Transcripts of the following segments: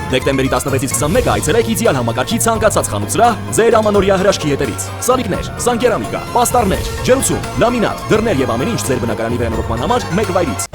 Դեկտեմբերի 16-ից 21-ը այցելեք իդեալ համակարգի ցանկացած խանութ սրահ ձեր ամանորյա հրաշքի հետևից։ Սալիկներ, սանկերամիկա, պաստառներ, ջերուցում, լամինատ, դռներ եւ ամեն ինչ ձեր բնակարանի վերանորոգման համար մեկ վայրից։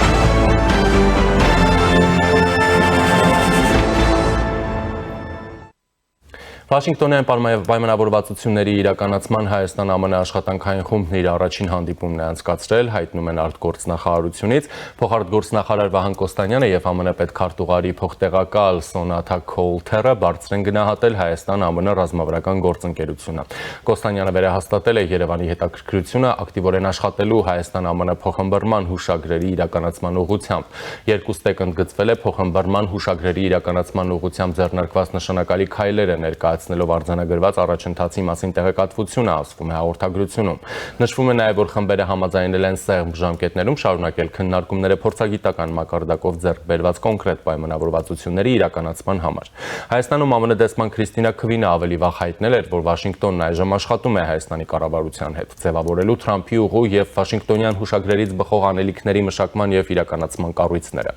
Վաշինգտոնյան պայմանավորվածությունների իրականացման Հայաստան-ԱՄՆ աշխատանքային խումբն իր առաջին հանդիպումն է անցկացրել, հայտնում են արտգործնախարարությունից, փոխարտգործնախարար Վահան Կոստանյանը եւ ԱՄՆ պետքարտուղարի փոխտեղակալ Սոնաթա Քոլթերը բարձր են գնահատել Հայաստան-ԱՄՆ ռազմավարական գործընկերությունը։ Կոստանյանը վերահաստատել է Երևանի հետաքրքրությունը ակտիվորեն աշխատելու Հայաստան-ԱՄՆ փոխըմբռնման հուշագրերի իրականացման ուղղությամբ։ Երկու ստեկ ընդգծվել է փոխըմբռնման հուշագրերի իրականացման ուղղությամբ ձեռնարկված նշանակալի քայլերը ներկայացնելով արձանագրված առաջընթացի մասին տեղեկատվությունը, ասվում է հաղորդագրությունում։ Նշվում է նաև, որ խմբերը համաձայնել են սեղմ ժամկետներում շարունակել քննարկումները փորձագիտական մակարդակով ձեռք բերված կոնկրետ պայմանավորվածությունների իրականացման համար։ Հայաստանում ԱՄՆ դեսպան Քրիստինա Քվինը ավելի վաղ հայտնել էր, որ Վաշինգտոնն այժմ աշխատում է Հայաստանի կառավարության հետ, ձևավորելու Թրամփի ուղու եւ Վաշինգտոնյան հուշագրերից բխող անելիքների մշակման եւ իրականացման կառույցները։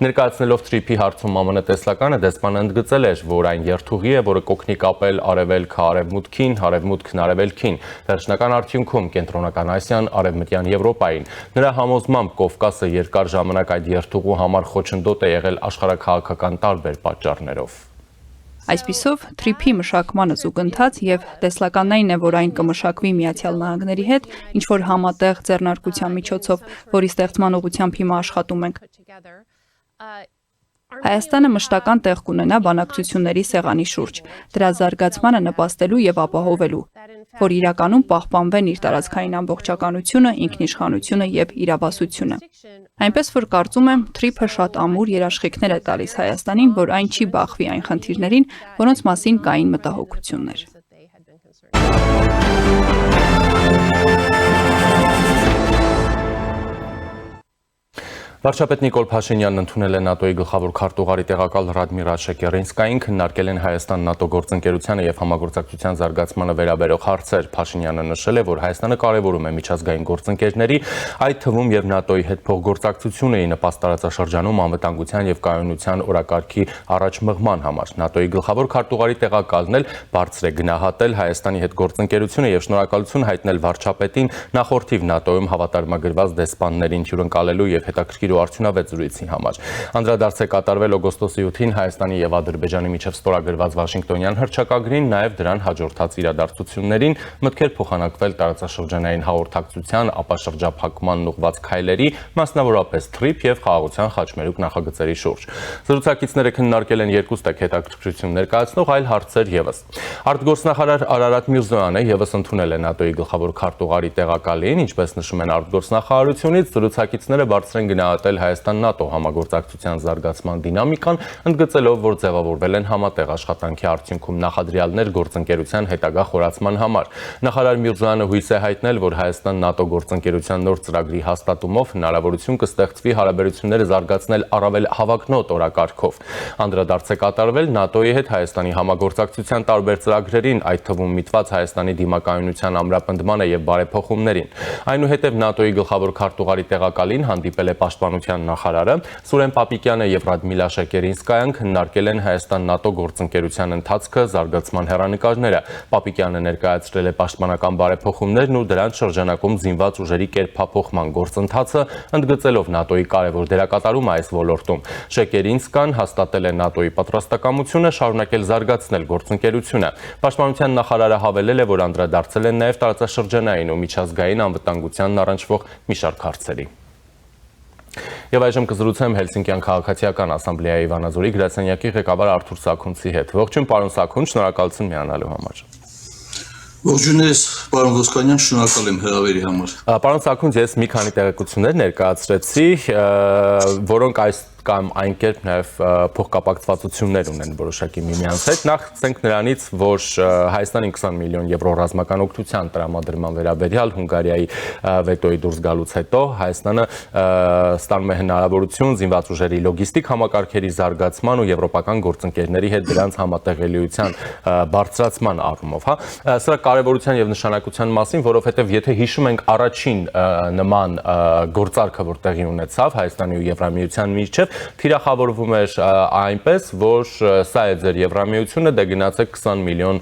Ներկայացնելով TRIP-ի հարցում ԱՄՆ տեսլականը դեսպանը ընդգծել էր, որ այն երթուղի է, որը կօգնի կապել արևելքը արևմուտքին, արևմուտքն արևելքին, վերջնական արդյունքում կենտրոնական Ասիան արևմտյան Եվրոպային։ Նրա համոզմամբ Կովկասը երկար ժամանակ այդ երթուղու համար խոչընդոտ է եղել աշխարհաքաղաքական տարբեր պատճառներով։ Այսպիսով, TRIP-ի մշակմանը զուգընթաց եւ տեսլականն է, որ այն կմշակվի Միացյալ Նահանգների հետ, ինչ որ համատեղ ձեռնարկության միջոցով, որի ստեղծման ուղղությամբ հիմա աշխատում ենք։ Հայաստանը մշտական տեղ կունենա բանակցությունների սեղանի շուրջ, դրա զարգացմանը նպաստելու եւ ապահովելու, որ իրականում պահպանվեն իր տարածքային ամբողջականությունը, ինքնիշխանությունը եւ իրավասությունը։ Այնպես որ կարծում եմ, TRIP-ը շատ ամուր երաշխիքներ է տալիս Հայաստանին, որ այն չի բախվի այն խնդիրներին, որոնց մասին կային մտահոգություններ։ Վարչապետ Նիկոլ Փաշինյանն ընդունել է ՆԱՏՕ-ի գլխավոր քարտուղարի տեղակալ Ռադմիրա Շեկերինսկային, քննարկել են Հայաստան-ՆԱՏՕ գործընկերությանը եւ համագործակցության զարգացմանը վերաբերող հարցեր։ Փաշինյանը նշել է, որ Հայաստանը կարևորում է միջազգային գործընկերների, այդ թվում եւ ՆԱՏՕ-ի հետ փոխգործակցությունը ի նպաստ տարածաշրջանում անվտանգության եւ կայունության օրակարգի առաջմղման համար։ ՆԱՏՕ-ի գլխավոր քարտուղարի տեղակալն էլ բարձր է գնահատել Հայաստանի հետ գործընկերությունը եւ շնորհակալություն հայտնել վարչապետին նախորդիվ ՆԱՏՕ-ում հավատարմագրված դեսպաններին հյուրընկալելու եւ հետաքրքիր արդյունավետ զրույցի համար։ Անդրադարձ է կատարվել օգոստոսի 8-ին Հայաստանի եւ Ադրբեջանի միջև ստորագրված Վաշինգտոնյան հռչակագրին, նաեւ դրան հաջորդած իրադարձություններին, մտքեր փոխանակվել տարածաշրջանային հաղորդակցության, ապաշրջափակման ուղղված քայլերի, մասնավորապես TRIP եւ խաղաղության խաչմերուկ նախագծերի շուրջ։ Զրուցակիցները քննարկել են երկու ստեկ հետաքրքրություն ներկայացնող այլ հարցեր եւս։ Արտգործնախարար Արարատ Միրզոյանը եւս ընդունել է ՆԱՏՕ-ի գլխավոր քարտուղարի տեղակալին, ինչպես նշում են արտգործնախարարությունից, զրուցակիցները բարձր են գնահատել Հայաստան-ՆԱՏՕ համագործակցության զարգացման դինամիկան, ընդգծելով, որ ձևավորվել են համատեղ աշխատանքի արդյունքում նախադրյալներ գործընկերության հետագա խորացման համար։ Նախարար Միրզոյանը հույս է հայտնել, որ Հայաստան-ՆԱՏՕ գործընկերության նոր ծրագրի հաստատումով հնարավորություն կստեղծվի հարաբերությունները զարգացնել առավել հավակնոտ օրակարգով։ Անդրադարձ է կատարվել ՆԱՏՕ-ի հետ Հայաստանի համագործակցության տարբեր ծրագրերին, այդ թվում միտված Հայաստանի դիմակայունության ամրապնդմանը եւ բարեփոխումներին։ Այնուհետև ՆԱՏՕ-ի գլխավոր քարտուղարի տեղակալին հանդիպել է Պաշտպանության նախարարը Սուրեն Պապիկյանը եւ Ռադմիլա Շեկերինսկայան քննարկել են Հայաստան-ՆԱՏՕ գործընկերության ընթացքը, զարգացման հեռանկարները։ Պապիկյանը ներկայացրել է պաշտպանական բարեփոխումներն ու դրանց շրջանակում զինված ուժերի կերպափոխման գործընթացը, ընդգծելով ՆԱՏՕ-ի կարևոր դերակատարումը այս ոլորտում։ Շեկերինսկան հաստատել է ՆԱՏՕ-ի պատրաստակամությունը շարունակել զարգացնել գործընկերությունը։ Պաշտպանության նախարարը հավելել է, որ անդրադարձել են նաեւ տարածաշրջանային ու միջազգային անվտանգությանն առնչվող մի շարք հարցերի։ Եվ այժմ կզրուցեմ Հելսինկյան քաղաքացիական ասամբլեայի Վանաձորի գրասենյակի ղեկավար Արթուր Սաքունցի հետ։ Ողջույն, պարոն Սաքուն, շնորհակալություն միանալու համար։ Ողջույնս, պարոն Ոսկանյան, շնորհակալ եմ հրավերի համար։ Պարոն Սաքուն, ես մի քանի տեղեկություններ ներկայացրեցի, որոնք այս կամ այն կերպ նաև փոխկապակցվածություններ ունեն որոշակի միմյանց հետ։ Նախ ցենք նրանից, որ Հայաստանին 20 միլիոն եվրո ռազմական օգնության տրամադրման վերաբերյալ Հունգարիայի վետոյի դուրս գալուց հետո Հայաստանը ստանում է հնարավորություն զինված ուժերի լոգիստիկ համակարգերի զարգացման ու եվրոպական գործընկերների հետ դրանց համատեղելիության բարձրացման առումով, հա։ Սրա կարևորության եւ նշանակության մասին, որովհետեւ եթե հիշում ենք առաջին նման գործարքը, որ տեղի ունեցավ Հայաստանի ու Եվրամիության միջև, թիրախավորվում էր այնպես, որ սա է ձեր Եվրամիությունը, դե գնացեք 20 միլիոն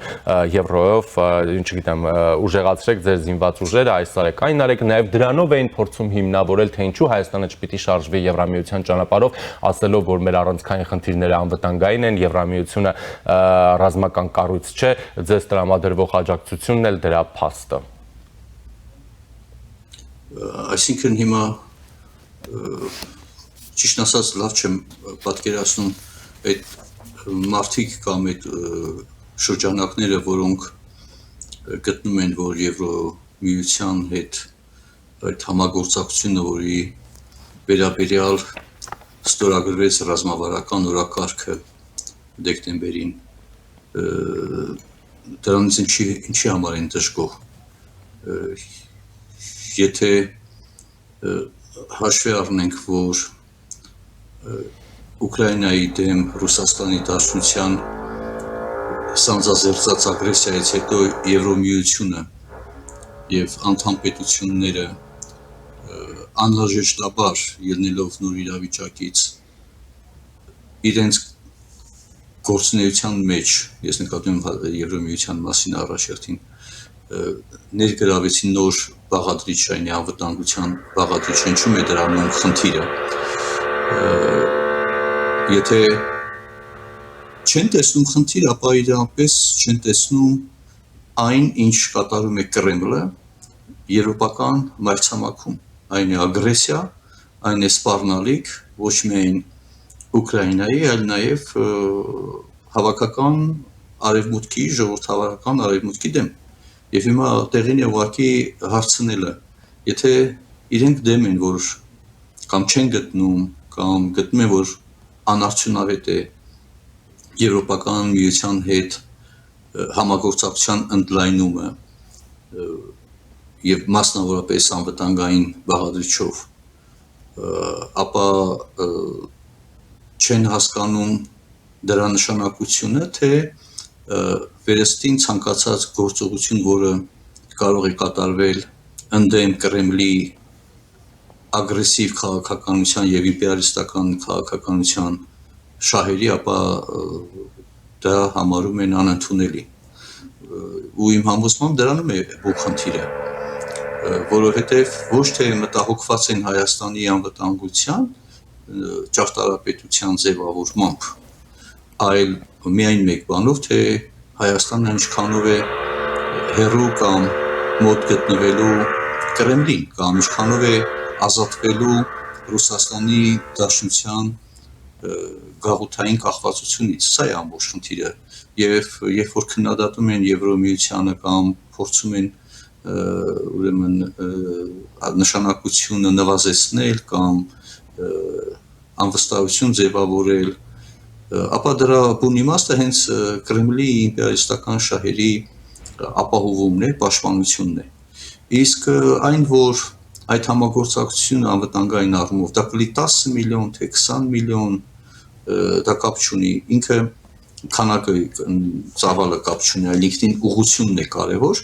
եվրոյով, չգիտեմ, ուժեղացրեք ձեր զինված ուժերը, այս արեք, այն արեք, նաև դրանով էին փորձում հիմնավորել, թե ինչու Հայաստանը չպիտի շարժվի Եվրամիության ճանապարհով, ասելով, որ մեր առանցքային խնդիրները անվտանգային են, Եվրամիությունը ռազմական կառույց չէ, ձեզ տրամադրվող աջակցությունն էլ դրա փաստը։ Այսինքն հիմա ճիշտ ասած լավ չեմ պատկերացնում այդ մարդիկ կամ այդ շրջանակները, որոնք գտնում են, որ Եվրոմիության հետ այդ համագործակցությունը, որի վերաբերյալ ստորագրվեց ռազմավարական օրակարգը դեկտեմբերին, դրանից ինչի համար են դժգոհ։ Եթե հաշվի առնենք, որ Ուկրաինայի դեմ Ռուսաստանի Դաշնության սանձազերծած ագրեսիայից հետո Եվրոմիությունը եւ անդամ պետությունները անհրաժեշտաբար ելնելով նոր իրավիճակից իրենց գործունեության մեջ, ես նկատում եմ Եվրոմիության մասին առաջերտին, ներգրավեցին նոր բաղադրիչ, այն անվտանգության բաղադրիչ, ինչու՞մ է դրանում խնդիրը։ Եթե չեն տեսնում խնդիր, ապա իրապես չեն տեսնում այն, ինչ կատարում է Կրեմլը եվրոպական մայրցամաքում, այն է ագրեսիա, այն է սպառնալիք, ոչ միայն Ուկրաինայի, այլ նաև հավաքական արևմուտքի, ժողովրդավարական արևմուտքի դեմ։ Եվ հիմա տեղին է ուղղակի հարցնելը, եթե իրենք դեմ են, որ կամ չեն գտնում, կամ գտնում են, որ անարդյունավետ է Եվրոպական միության հետ համագործակցության ընդլայնումը եւ մասնավորապես անվտանգային բաղադրիչով, ապա չեն հասկանում դրա նշանակությունը, թե վերստին ցանկացած գործողություն, որը կարող է կատարվել ընդդեմ Կրեմլի ագրեսիվ քաղաքականության եւ իմպերիալիստական քաղաքականության շահերի, ապա դա համարում են անընդունելի։ Ու իմ համոզմամբ դրանում է խնդիրը, որովհետեւ ոչ թե մտահոգված են Հայաստանի անվտանգության ճարտարապետության ձևավորմամբ, այլ միայն մեկ բանով, թե Հայաստանը ինչքանով է հեռու կամ մոտ գտնվելու Կրեմլին, կամ ինչքանով է ազատվելու Ռուսաստանի Դաշնության գաղութային կախվածությունից, սա է ամբողջ խնդիրը, եւ երբ որ քննադատում են Եվրոմիությանը կամ փորձում են ուրեմն նշանակությունը նվազեցնել կամ անվստահություն ձևավորել, ապա դրա բուն իմաստը հենց Կրեմլի իմպերիալիստական շահերի ապահովումն է, պաշտպանությունն է։ Իսկ այն, որ այդ համագործակցությունը անվտանգային առումով դա կլի 10 միլիոն, թե 20 միլիոն, դա կապ չունի, ինքը քանակը ծավալը կապ չունի, այլ ինքնին ուղղությունն է կարևոր,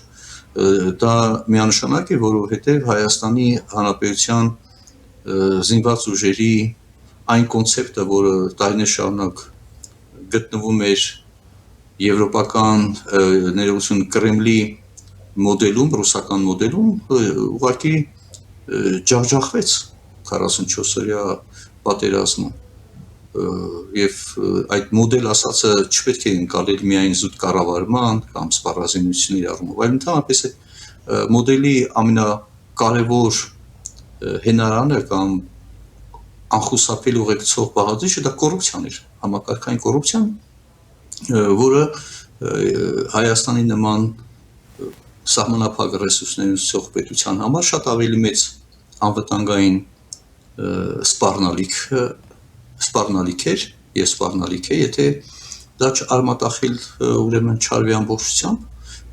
դա միանշանակ է, որովհետև Հայաստանի Հանրապետության զինված ուժերի այն կոնցեպտը, որը տարիներ շարունակ գտնվում էր եվրոպական ներողություն Կրեմլի մոդելում, ռուսական մոդելում, ուղղակի ջախջախվեց 44-օրյա պատերազմում։ Եվ այդ մոդել ասածը չպետք է ընկալել միայն զուտ կառավարման կամ սպառազինությունների առումով, այլ ընդհանրապես մոդելի ամենակարևոր հենարանը կամ անխուսափելի ուղեկցող բաղադրիչը դա կոռուպցիան էր, համակարգային կոռուպցիան, որը Հայաստանի նման սահմանափակ ռեսուրսներ ունեցող պետության համար շատ ավելի մեծ անվտանգային սպառնալիք էր եւ սպառնալիք է, եթե դա չարմատախիլ ուրեմն չարվի ամբողջությամբ,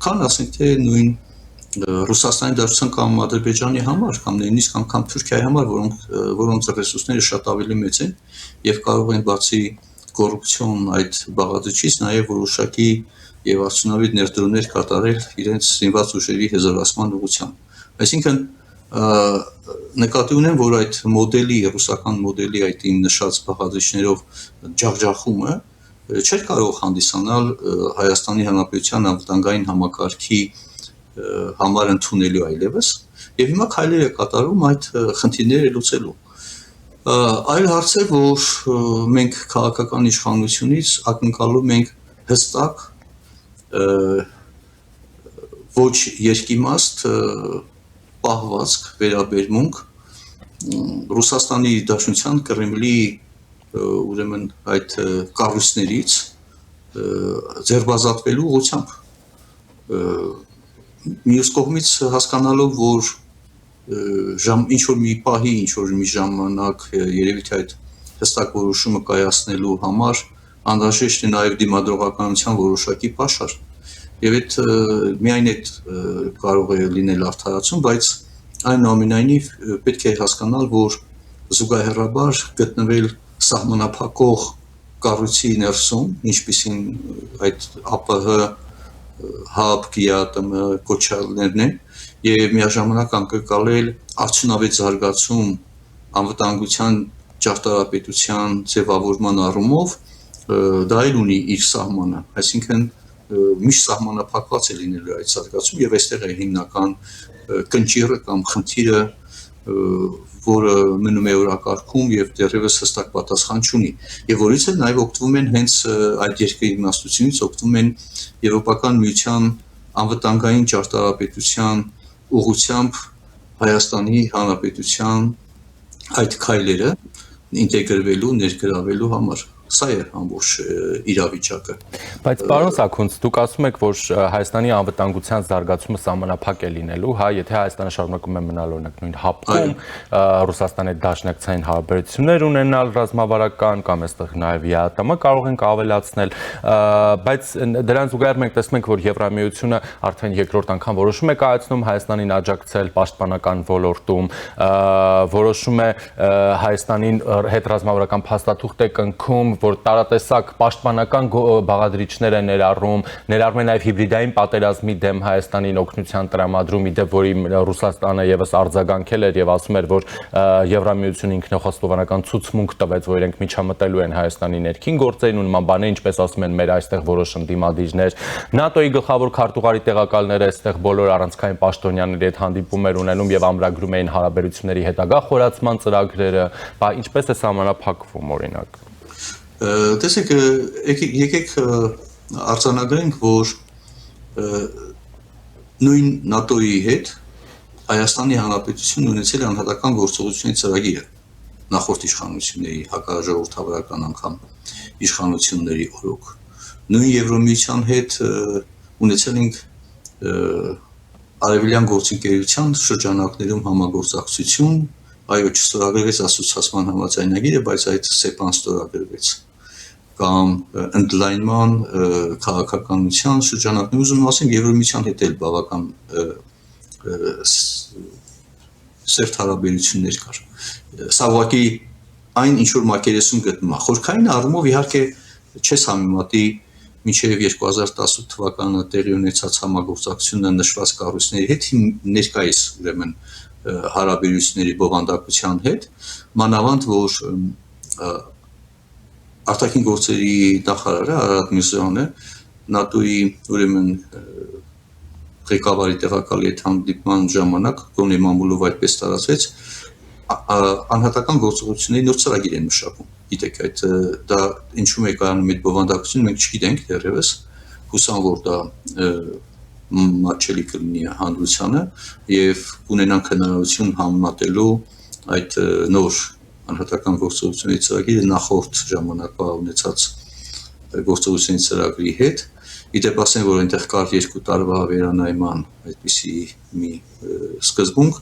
քան ասենք թե նույն Ռուսաստանի Դաշնության կամ Ադրբեջանի համար կամ նույնիսկ անգամ Թուրքիայի համար, որոնց ռեսուրսները շատ ավելի մեծ են եւ կարող են բացի կոռուպցիոն այդ բաղադրիչից նաեւ որոշակի եւ արդյունավետ ներդրումներ կատարել իրենց զինված ուժերի հզորացման ուղղությամբ։ Այսինքն նկատի ունեմ, որ այդ մոդելի, ռուսական մոդելի այդ իմ նշած բաղադրիչներով ջախջախումը չէր կարող հանդիսանալ Հայաստանի Հանրապետության անվտանգային համակարգի համար ընդունելու այլևս, եւ հիմա քայլեր է կատարում այդ խնդիրները լուծելու։ Այլ հարց է, որ մենք քաղաքական իշխանությունից ակնկալում ենք հստակ ոչ երկիմաստ պահվածք վերաբերմունք Ռուսաստանի Դաշնության Կրեմլի ուրեմն այդ կառույցներից ձերբազատվելու ուղղությամբ մյուս կողմից հասկանալով, որ ինչ որ մի պահի, ինչ որ մի ժամանակ երևի թե այդ հստակ որոշումը կայացնելու համար անհրաժեշտ է նաև դիմադրողականության որոշակի պաշար։ Եվ այդ միայն այդ կարող է լինել արդարացում, բայց այնուամենայնիվ պետք է հասկանալ, որ զուգահեռաբար գտնվել սահմանափակող կառույցի ներսում, ինչպիսին այդ ԱՊՀ, ՀԱԲ, ԳԻԱՏՄ կոչալներն են, եւ միաժամանակ անկրկալել արդյունավետ զարգացում անվտանգության ճարտարապետության ձևավորման առումով դա էլ ունի իր սահմանը, այսինքն միշտ սահմանափակված է լինելու այդ զարգացում եւ այստեղ է հիմնական կնճիռը կամ խնդիրը, որը մնում է օրակարգում եւ դեռևս հստակ պատասխան չունի եւ որից էլ նաեւ օգտվում են հենց այդ երկրի իմաստությունից օգտվում են Եվրոպական միության անվտանգային ճարտարապետության ուղղությամբ Հայաստանի Հանրապետության այդ քայլերը ինտեգրվելու, ներգրավելու համար։ Սա է ամբողջ իրավիճակը։ Բայց պարոն Սաքունց, դուք ասում եք, որ Հայաստանի անվտանգության զարգացումը սահմանափակ է լինելու, հա, եթե Հայաստանը շարունակում է մնալ օրինակ նույն ՀԱԲ-ում, Ռուսաստանի դաշնակցային հարաբերություններ ունենալ ռազմավարական կամ այստեղ նաև ԵԱՏՄ կարող ենք ավելացնել, բայց դրան զուգահեռ մենք տեսնում ենք, որ Եվրամիությունը արդեն երկրորդ անգամ որոշում է կայացնում Հայաստանին աջակցել պաշտպանական ոլորտում, որոշում է Հայաստանին հետ ռազմավարական փաստաթուղթ է կնքում, որ տարատեսակ պաշտպանական բաղադրիչներ է ներառում է նաև հիբրիդային պատերազմի դեմ Հայաստանին օգնության տրամադրում, իդեպ որի Ռուսաստանը եւս արձագանքել էր եւ ասում էր, որ Եվրամիությունը ինքնախոստովանական ցուցմունք տվեց, որ իրենք միջամտելու են Հայաստանի ներքին գործերին ու նման բաներ, ինչպես ասում են մեր այստեղ որոշ ընդդիմադիրներ։ ՆԱՏՕ-ի գլխավոր քարտուղարի տեղակալները այստեղ բոլոր առանցքային պաշտոնյաների հետ հանդիպումներ ունենում եւ ամրագրում էին հարաբերությունների հետագա խորացման ծրագրերը, ինչպես է սահմանափակվում օրինակ։ Տեսեք, եկեք արձանագրենք, որ նույն ՆԱՏՕ-ի հետ Հայաստանի Հանրապետությունն ունեցել է անհատական գործողությունների ծրագիրը նախորդ իշխանությունների, հակաժողովրդավարական անգամ իշխանությունների օրոք։ Նույն Եվրամիության հետ ունեցել ենք արևելյան գործընկերության շրջանակներում համագործակցություն, այո, չստորագրվեց ասոցիացիան համաձայնագիրը, բայց այդ ՍԵՊԱ-ն ստորագրվեց կամ ընդլայնման քաղաքականության շրջանակներում ուզում եմ ասեմ Եվրամիության հետ էլ բավական սերտ հարաբերություններ կար։ Սա ուղղակի այն ինչ որ մակերեսում գտնում է։ Խորքային առումով իհարկե չես համեմատի մինչև 2018 թվականը տեղի ունեցած համագործակցությունը նշված կառույցների հետ ներկայիս ուրեմն հարաբերությունների բովանդակության հետ, մանավանդ որ արտաքին գործերի նախարարը Արարատ Միրզոյանը ՆԱՏՕ-ի ուրեմն ղեկավարի տեղակալի հետ հանդիպման ժամանակ գոնե մամուլով այդպես տարածվեց անհատական գործողությունների նոր ծրագիր են մշակում։ Գիտեք, այդ դա ինչու՞մ է կայանում այդ բովանդակությունը մենք չգիտենք դեռևս, հուսամ որ դա մատչելի կլինի հանրությանը եւ կունենանք հնարավորություն համեմատելու այդ նոր անհատական գործողությունների ծրագիրը նախորդ ժամանակվա ունեցած գործողությունների ծրագրի հետ։ Իդեպ ասեմ, որ այնտեղ կար 2 տարվա վերանայման այդպիսի մի սկզբունք,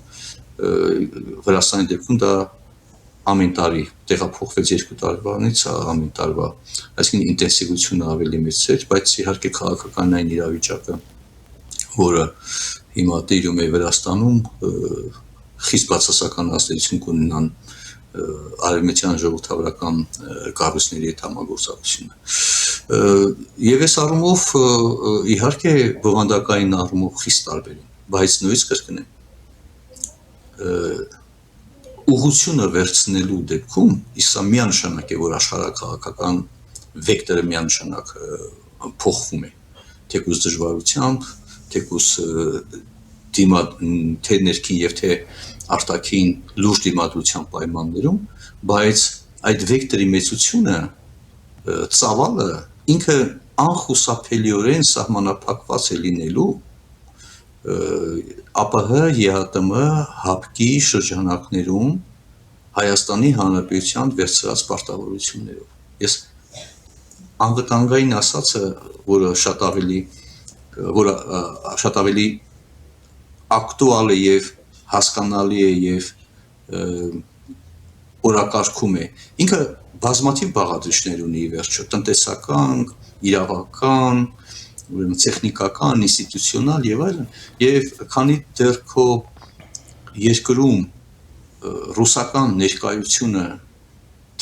Վրաստանի դեպքում դա ամեն տարի տեղափոխվեց 2 տարվանից ամեն տարվա, այսինքն ինտենսիվությունը ավելի մեծ էր, բայց իհարկե քաղաքականային իրավիճակը, որը հիմա տիրում է Վրաստանում, խիստ բացասական ազդեցություն կունենան արևմտյան ժողովրդավարական կառույցների հետ համագործակցությունը։ Եվ այս առումով իհարկե բովանդակային առումով խիստ տարբեր են, բայց նույնիսկ կրկնեմ ուղղությունը վերցնելու դեպքում իսկ սա միանշանակ է, որ աշխարհաքաղաքական վեկտորը միանշանակ փոխվում է, թեկուզ դժվարությամբ, թեկուզ թե ներքին եւ թե արտաքին լուրջ դիմադրության պայմաններում, բայց այդ վեկտորի մեծությունը ծավալը ինքը անխուսափելիորեն սահմանափակված է լինելու ԱՊՀ, ԵԱՏՄ հապկի շրջանակներում Հայաստանի Հանրապետության վերցրած պարտավորություններով։ Ես անվտանգային ասածը, որը շատ ավելի ակտուալ է եւ հասկանալի է եւ օրակարգում է, ինքը բազմաթիվ բաղադրիչներ ունի վերջո, տնտեսական, իրավական, տեխնիկական, ինստիտուցիոնալ եւ այլն, եւ քանի դեռ քո երկրում ռուսական ներկայությունը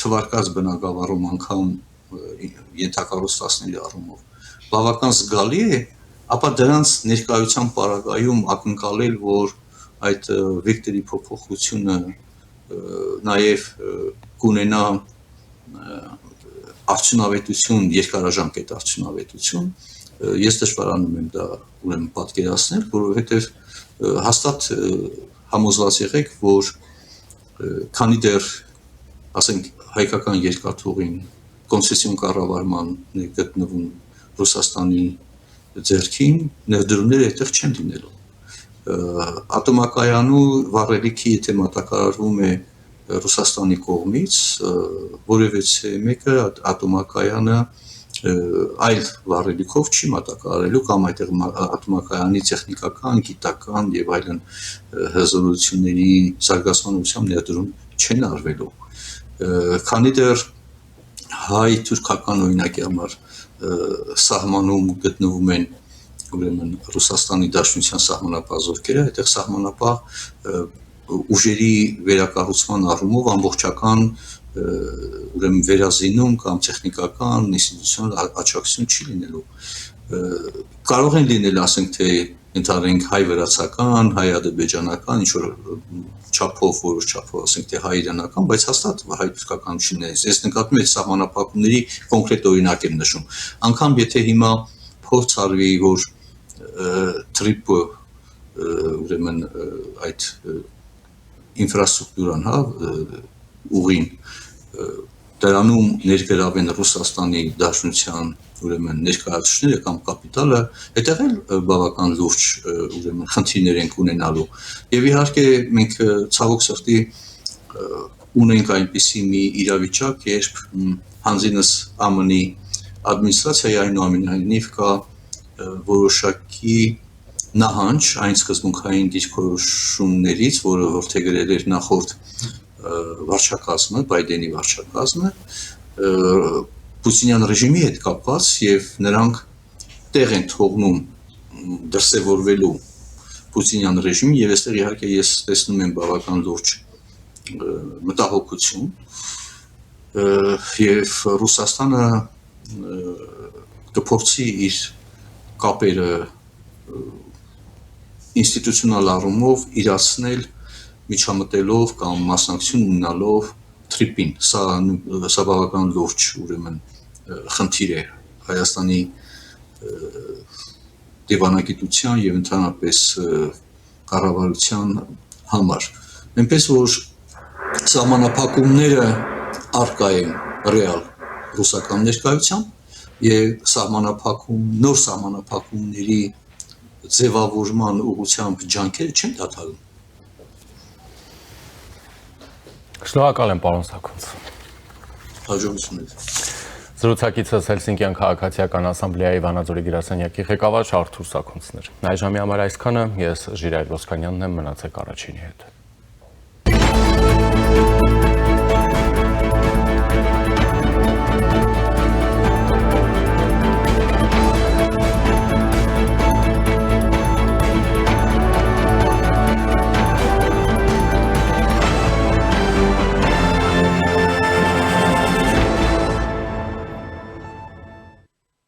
թվարկած բնակավարում անգամ ենթակառուցվածքների առումով բավական զգալի է, ապա դրանց ներկայության պարագայում ակնկալել, որ այդ վեկտորի փոփոխությունը նաեւ կունենա արդյունավետություն, երկարաժամկետ արդյունավետություն, ես դժվարանում եմ դա ուրեմն պատկերացնել, որովհետեւ հաստատ համոզված եղեք, որ քանի դեռ, ասենք, հայկական երկաթուղին կոնցեսիոն կառավարման գտնվում Ռուսաստանի ձեռքին, ներդրումները այդտեղ չեն լինելու։ Ատոմակայանու վառելիքի եթե մատակարարվում է Ռուսաստանի կողմից, որևէ մեկը ատոմակայանը այլ վառելիքով չի մատակարարելու կամ այդտեղ ատոմակայանի տեխնիկական, գիտական եւ այլն հզորությունների զարգացման ներդրում չեն արվելու։ Քանի դեռ հայ-թուրքական օրինակի համար սահմանում գտնվում են ուրեմն Ռուսաստանի Դաշնության սահմանապահ զորքերը, այդտեղ սահմանապահ ուժերի վերակառուցման առումով ամբողջական ուրեմն վերազինում կամ տեխնիկական, ինստիտուցիոնալ աջակցություն չի լինելու։ Կարող են լինել, ասենք, թե ընդհանրենք հայ-վրացական, հայ-ադրբեջանական, ինչ-որ չափով, որոշ չափով, ասենք, թե հայ-իրանական, բայց հաստատ հայ-թուրքական չի լինել։ Ես նկատում եմ սահմանափակումների կոնկրետ օրինակ եմ նշում։ Անկամ եթե հիմա փորձ արվի, որ TRIP-ը ուրեմն այդ ինֆրաստրուկտուրան, ուղին դրանում ներգրավեն Ռուսաստանի Դաշնության ուրեմն ներկայացուցիչները կամ կապիտալը, այդտեղ էլ բավական լուրջ ուրեմն խնդիրներ են ունենալու։ Եվ իհարկե մենք ցավոք սրտի ունենք այնպիսի մի իրավիճակ, երբ հանձինս ԱՄՆ-ի ադմինիստրացիայի այնուամենայնիվ կա որոշակի նահանջ այն սկզբունքային դիրքորոշումներից, որը որդեգրել էր նախորդ վարչակազմը, Բայդենի վարչակազմը, Պուտինյան ռեժիմի հետ կապված եւ նրանք տեղ են թողնում դրսևորվելու Պուտինյան ռեժիմի եւ այստեղ իհարկե ես տեսնում եմ բավական լուրջ մտահոգություն եւ Ռուսաստանը կփորձի իր կապերը ինստիտուցիոնալ առումով իրացնել միջամտելով կամ մասնակցություն ունենալով TRIP-ին, սա բավական լուրջ ուրեմն խնդիր է Հայաստանի դիվանագիտության եւ ընդհանրապես կառավարության համար։ Այնպես որ սահմանափակումները առկա են ռեալ ռուսական ներկայությամբ եւ նոր սահմանափակումների ձևավորման ուղղությամբ ջանքերը չեն դադարում։ Շնորհակալ եմ, պարոն Սաքունց։ Հաջողություններ։ Զրուցակիցս Հելսինկյան քաղաքացիական ասամբլեայի Վանաձորի գրասենյակի ղեկավար Արթուր Սաքունցն էր։ Այժմի համար այսքանը, ես Ժիրայր Ոսկանյանն եմ, մնացեք Առաջինի հետ։